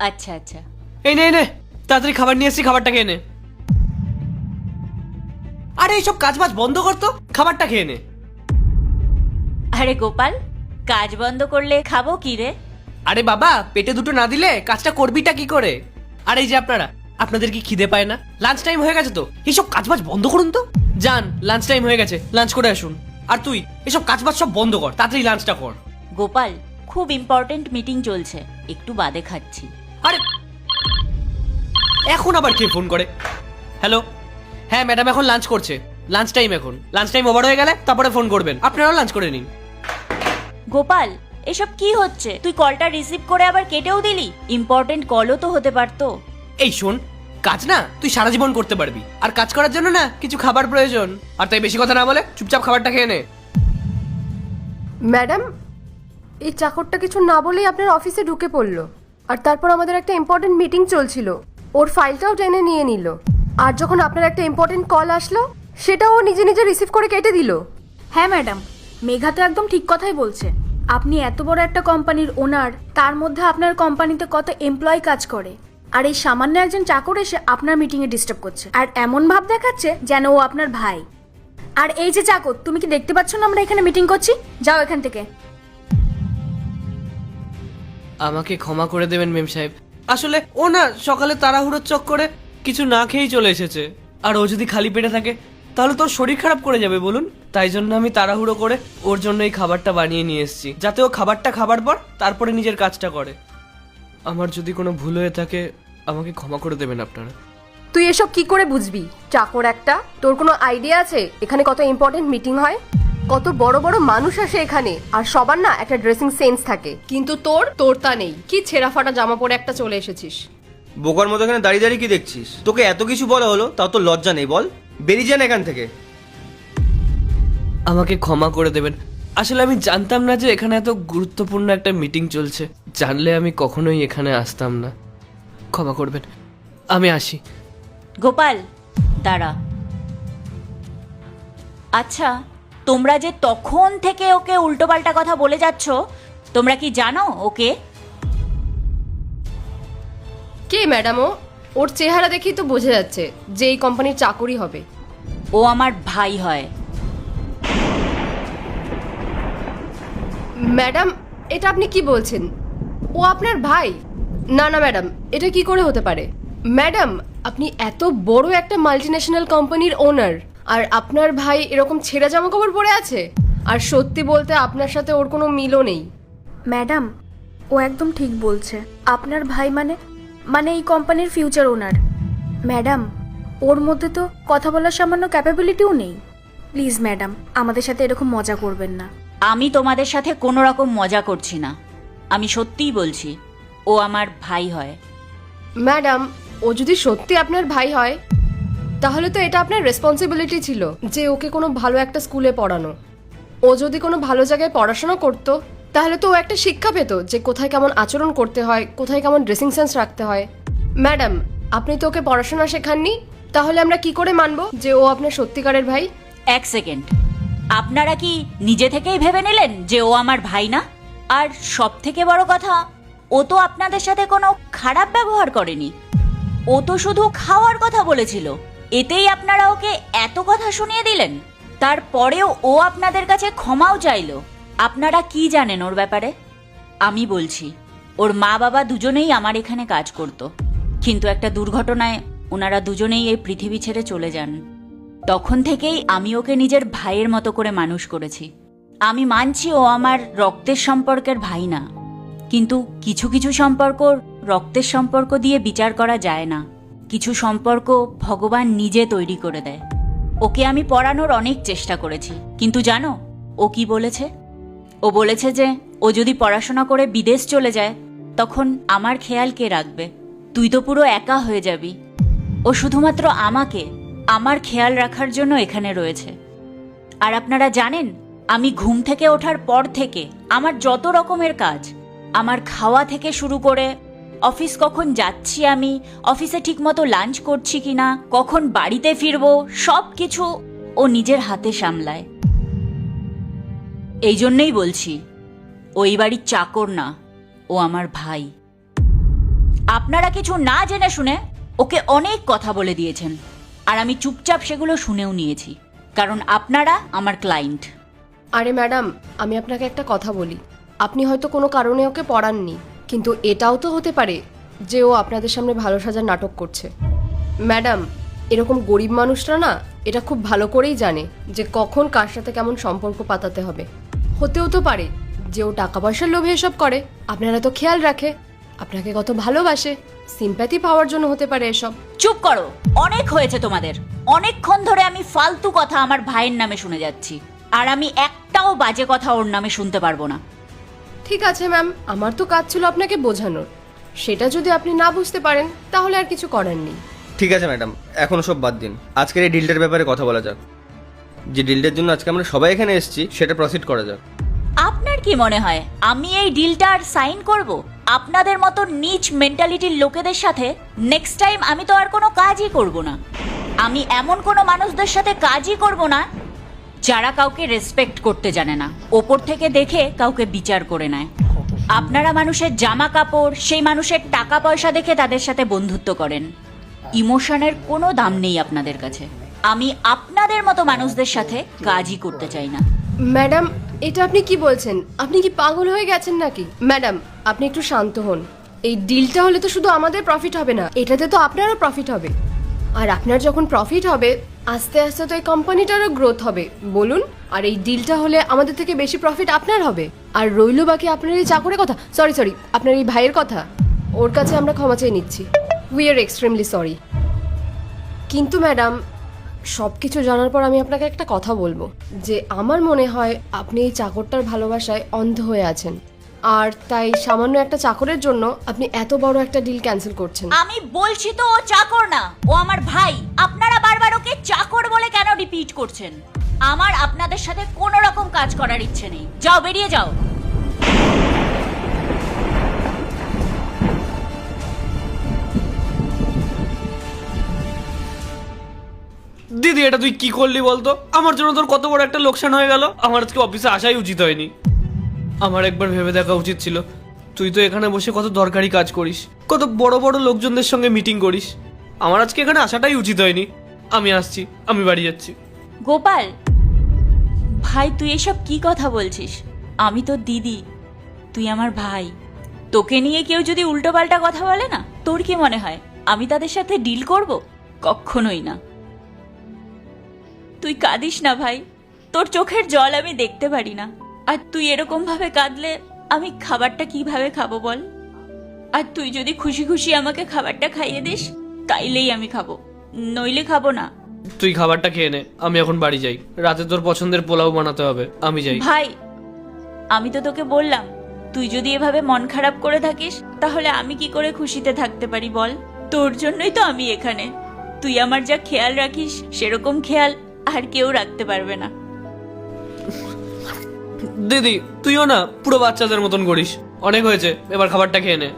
আচ্ছা আচ্ছা। এই নে তাড়াতাড়ি খাবার নিয়ে এসছি, খাবারটা খেয়ে নে। আরে এইসব কাজবাজ বন্ধ করতো, খাবারটা খেয়ে নে। আরে গোপাল, কাজ বন্ধ করলে খাবো কি রে? আরে বাবা, পেটে দুটো না দিলে কাজটা করবিটা কি করে? আর এই যে আপনাদের কি খিদে পায় না? লাঞ্চ টাইম হয়ে গেছে তো, এইসব কাজবাজ বন্ধ করুন তো। যান, লাঞ্চ টাইম হয়ে গেছে, লাঞ্চ করে আসুন। আর তুই এসব কাজবাজ সব বন্ধ কর, তাড়াতাড়ি লাঞ্চটা কর। গোপাল, খুব ইম্পর্টেন্ট মিটিং চলছে, একটু বাদে খাচ্ছি। আরে এখন আবার কে ফোন করে? হ্যালো, হ্যাঁ ম্যাডাম এখন লাঞ্চ করছে, লাঞ্চ টাইম এখন, লাঞ্চ টাইম ওভার হয়ে গেলে তারপরে ফোন করবেন, আপনারাও লাঞ্চ করে নিন। গোপাল, এসব কি হচ্ছে? তুই কলটা রিসিভ করে আবার কেটেও দিলি। ইম্পর্টেন্ট কলও তো হতে পারতো। এই শোন, কাজ না তুই সারা জীবন করতে পারবি, আর কাজ করার জন্য না কিছু খাবার প্রয়োজন। আর তাই বেশি কথা না বলে চুপচাপ খাবারটা খেয়ে নে। ম্যাডাম, এই চাকরটা কিছু না বলেই আপনার অফিসে ঢুকে পড়লো, আর তারপর আমাদের একটা ইম্পর্টেন্ট মিটিং চলছিল, ওর ফাইলটাও টেনে নিয়ে নিল। আর যখন আপনার একটা ইম্পর্টেন্ট কল আসলো, সেটাও নিজে নিজে রিসিভ করে কেটে দিল। হ্যাঁ ম্যাডাম, মেঘা তো একদম ঠিক কথাই বলছে। আপনি এত বড় একটা কোম্পানির ওনার, তার মধ্যে আপনার কোম্পানিতে কত এমপ্লয়ি কাজ করে, আর এই সামান্য একজন চাকর এসে আপনার মিটিংয়ে ডিস্টার্ব করছে, আর এমন ভাব দেখাচ্ছে যেন ও আপনার ভাই। আর এই যে চাকর, তুমি কি দেখতে পাচ্ছ না আমরা এখানে মিটিং করছি? যাও এখান থেকে। আমাকে ক্ষমা করে দেবেন মেম সাহেব, আসলে ও না সকালে তাড়াহুড়োর চক্করে কিছু না খেয়েই চলে এসেছে। আর ও যদি খালি পেটে থাকে তাহলে তোর শরীর খারাপ করে যাবে বলুন। তাই জন্য আমি তাড়াহুড়ো করে ওর জন্য এই খাবারটা বানিয়ে নিয়ে এসেছি, যাতে ও খাবারটা খাবার পর তারপরে নিজের কাজটা করে। আমার যদি কোনো ভুল হয়ে থাকে আমাকে ক্ষমা করে দেবেন আপনারা। তুই এসব কি করে বুঝবি? চাকর একটা, তোর কোনো আইডিয়া আছে এখানে কত ইম্পর্টেন্ট মিটিং হয়? কত বড় বড় মানুষ আসে এখানে, আর সবার না একটা ড্রেসিং সেন্স থাকে, কিন্তু তোর তা নেই। কি ছেঁড়া ফাটা জামা পরে একটা চলে এসেছিস। বোকার মতো এখানে দাঁড়িয়ে দাঁড়িয়ে কি দেখছিস? তোকে এত কিছু বলা হলো তাও তো লজ্জা নেই? বল, বেরিয়ে যান এখান থেকে। আমাকে ক্ষমা করে দেবেন, আসলে আমি জানতাম না যে এখানে এত গুরুত্বপূর্ণ একটা মিটিং চলছে। জানলে আমি কখনোই এখানে আসতাম না, ক্ষমা করবেন, আমি আসি। গোপাল, দাঁড়া। আচ্ছা, তোমরা যে তখন থেকে ওকে উল্টোপাল্টা কথা বলে যাচ্ছ, তোমরা কি জানো ওকে? কে ম্যাডাম ও? ওর চেহারা দেখেই তো বোঝা যাচ্ছে যে এই কোম্পানির চাকরি হবে। ও আমার ভাই হয়। ম্যাডাম, এটা আপনি কি বলছেন? ও আপনার ভাই? না না ম্যাডাম, এটা কি করে হতে পারে? ম্যাডাম, আপনি এত বড় একটা মাল্টিন্যাশনাল কোম্পানির ওনার, আর আপনার ভাই এরকম ছেঁড়া জামা কাপড় পরে আছে? আর সত্যি বলতে আপনার সাথে ওর কোনো মিলও নেই। ম্যাডাম, ও একদম ঠিক বলছে। আপনার ভাই মানে মানে এই কোম্পানির ফিউচার ওনার। ম্যাডাম, ওর মধ্যে তো কথা বলার সামান্য ক্যাপাবিলিটিও নেই। প্লিজ ম্যাডাম, আমাদের সাথে এরকম মজা করবেন না। আমি তোমাদের সাথে কোনো রকম মজা করছি না, আমি সত্যিই বলছি, ও আমার ভাই হয়। ম্যাডাম, ও যদি সত্যি আপনার ভাই হয় তাহলে তো এটা আপনার রেসপন্সিবিলিটি ছিল যে ওকে কোনো ভালো একটা স্কুলে পড়ানো। ও যদি কোনো ভালো জায়গায় পড়াশোনা করতো তাহলে তো ও একটা শিক্ষা পেত যে কোথায় কেমন আচরণ করতে হয়, কোথায় কেমন ড্রেসিং সেন্স রাখতে হয়। ম্যাডাম, আপনি তো ওকে পড়াশোনা শেখাননি, তাহলে আমরা কি করে মানবো যে ও আপনার সত্যিকারের ভাই? এক সেকেন্ড, আপনারা কি নিজে থেকেই ভেবে নিলেন যে ও আমার ভাই না? আর সব থেকে বড় কথা, ও তো আপনাদের সাথে কোনো খারাপ ব্যবহার করেনি, ও তো শুধু খাওয়ার কথা বলেছিল, এতেই আপনারা ওকে এত কথা শুনিয়ে দিলেন। তারপরেও ও আপনাদের কাছে ক্ষমাও চাইলো। আপনারা কি জানেন ওর ব্যাপারে? আমি বলছি, ওর মা বাবা দুজনেই আমার এখানে কাজ করত, কিন্তু একটা দুর্ঘটনায় ওনারা দুজনেই এই পৃথিবী ছেড়ে চলে যান। তখন থেকেই আমি ওকে নিজের ভাইয়ের মতো করে মানুষ করেছি। আমি মানছি ও আমার রক্তের সম্পর্কের ভাই না, কিন্তু কিছু কিছু সম্পর্ক রক্তের সম্পর্ক দিয়ে বিচার করা যায় না। কিছু সম্পর্ক ভগবান নিজে তৈরি করে দেয়। ওকে আমি পড়ানোর অনেক চেষ্টা করেছি, কিন্তু জানো ও কি বলেছে? ও বলেছে যে ও যদি পড়াশোনা করে বিদেশ চলে যায় তখন আমার খেয়াল কে রাখবে? তুই তো পুরো একা হয়ে যাবি। ও শুধুমাত্র আমাকে, আমার খেয়াল রাখার জন্য এখানে রয়েছে। আর আপনারা জানেন, আমি ঘুম থেকে ওঠার পর থেকে আমার যত রকমের কাজ, আমার খাওয়া থেকে শুরু করে অফিস কখন যাচ্ছি আমি, অফিসে ঠিকমতো লাঞ্চ করছি কিনা, কখন বাড়িতে ফিরবো, সব কিছু ও নিজের হাতে সামলায়। এই জন্যই বলছি, ওই বাড়ির চাকর না, ও আমার ভাই। আপনারা কিছু না জেনে শুনে ওকে অনেক কথা বলে দিয়েছেন, আর আমি চুপচাপ সেগুলো শুনেও নিয়েছি, কারণ আপনারা আমার ক্লায়েন্ট। আরে ম্যাডাম, আমি আপনাকে একটা কথা বলি, আপনি হয়তো কোনো কারণে ওকে পড়াননি, কিন্তু এটাও তো হতে পারে যে ও আপনাদের সামনে ভালো সাজার নাটক করছে। ম্যাডাম, এরকম গরিব মানুষরা না এটা খুব ভালো করেই জানে যে কখন কার সাথে কেমন সম্পর্ক পাতাতে হবে। হতেও তো পারে যে ও টাকা পয়সার লোভে এসব করে, আপনারা তো খেয়াল রাখে, আপনাকে কত ভালোবাসে, সিম্প্যাথি পাওয়ার জন্য হতে পারে এসব। চুপ করো, অনেক হয়েছে তোমাদের। অনেকক্ষণ ধরে আমি ফালতু কথা আমার ভাইয়ের নামে শুনে যাচ্ছি, আর আমি একটাও বাজে কথা ওর নামে শুনতে পারবো না। ঠিক আছে ম্যাম, আমার তো কাজ ছিল আপনাকে বোঝানোর, সেটা যদি আপনি না বুঝতে পারেন তাহলে আর কিছু করার নেই। ঠিক আছে ম্যাডাম, এখন সব বাদ দিন, আজকের এই ডিলটার ব্যাপারে কথা বলা যাক। যে ডিলটার জন্য আজকে আমরা সবাই এখানে এসেছি সেটা প্রসিড করা যাক। আপনার কি মনে হয় আমি এই ডিলটা আর সাইন করব? আপনাদের মতো নিচ মেন্টালিটির লোকেদের সাথে নেক্সট টাইম আমি তো আর কোনো কাজই করব না। আমি এমন কোনো মানুষদের সাথে কাজই করব না যারা কাউকে রেসপেক্ট করতে জানে না, ওপর থেকে দেখে কাউকে বিচার করে নেয়। আপনারা মানুষের জামা কাপড়, সেই মানুষের টাকা পয়সা দেখে তাদের সাথে বন্ধুত্ব করেন। ইমোশনের কোনো দাম নেই আপনাদের কাছে। আমি আপনাদের মতো মানুষদের সাথে কাজই করতে চাই না। ম্যাডাম, এটা আপনি কি বলছেন? আপনি কি পাগল হয়ে গেছেন নাকি? ম্যাডাম, আপনি একটু শান্ত হন। এই ডিলটা হলে তো শুধু আমাদের প্রফিট হবে না, এটাতে তো আপনারও প্রফিট হবে। আর আপনার যখন প্রফিট হবে, আস্তে আস্তে তো এই কোম্পানিটারও গ্রোথ হবে, বলুন। আর এই ডিলটা হলে আমাদের থেকে বেশি প্রফিট আপনার হবে। আর রইলো বাকি আপনার এই চাকরের কথা, সরি আপনার এই ভাইয়ের কথা, ওর কাছে আমরা ক্ষমা চেয়ে নিচ্ছি। We are extremely sorry. কিন্তু ম্যাডাম, সব কিছু জানার পর আমি আপনাকে একটা কথা বলবো, যে আমার মনে হয় আপনি এই চাকরটার ভালোবাসায় অন্ধ হয়ে আছেন, আর তাই সামান্য একটা চাকরের জন্য আপনি এত বড় একটা ডিল ক্যান্সেল করছেন। আমি বলছি তো ও চাকর না, ও আমার ভাই। আপনারা বারবার ওকে চাকর বলে কেন রিপিট করছেন? আমার আপনাদের সাথে কোনো রকম কাজ করার ইচ্ছে নেই। যাও, বেরিয়ে যাও। দিদি, এটা তুই কি করলি বলতো? আমার জন্য তোর কত বড় একটা লোকসান হয়ে গেল। আমার আজকে অফিসে আসাই উচিত হয়নি। আমার একবার ভেবে দেখা উচিত ছিল। তুই তো এখানে বসে কত দরকারি কাজ করিস, কত বড় বড় লোকজনদের সঙ্গে মিটিং করিস। আমার আজকে এখানে আসাটাই উচিত হয়নি। আমি আসছি, আমি বাড়ি যাচ্ছি। গোপাল ভাই, তুই এসব কি কথা বলছিস? আমি তোর দিদি, তুই আমার ভাই। তোকে নিয়ে কেউ যদি উল্টোপাল্টা কথা বলে না, তোর কি মনে হয় আমি তাদের সাথে ডিল করব? কখনোই না। তুই কাঁদিস না ভাই, তোর চোখের জল আমি দেখতে পারি না। আর তুই এরকম ভাবে কাঁদলে আমি খাবারটা কিভাবে খাবো বল? আর তুই যদি খুশি খুশি আমাকে খাবারটা খাইয়ে দিস, তাইলেই আমি খাবো, নইলে খাবো না। তুই খাবারটা খেয়ে নে, আমি এখন বাড়ি যাই। রাতে তোর পছন্দের পোলাও বানাতে হবে, আমি যাই। ভাই, আমি তো তোকে বললাম, তুই যদি এভাবে মন খারাপ করে থাকিস তাহলে আমি কি করে খুশিতে থাকতে পারি বল? তোর জন্যই তো আমি এখানে। তুই আমার যা খেয়াল রাখিস সেরকম খেয়াল আর কেউ রাখতে পারবে না। দিদি, তুইও না পুরো বাচ্চাদের মতন করিস। অনেক হয়েছে, এবার খাবারটা খেয়ে নে।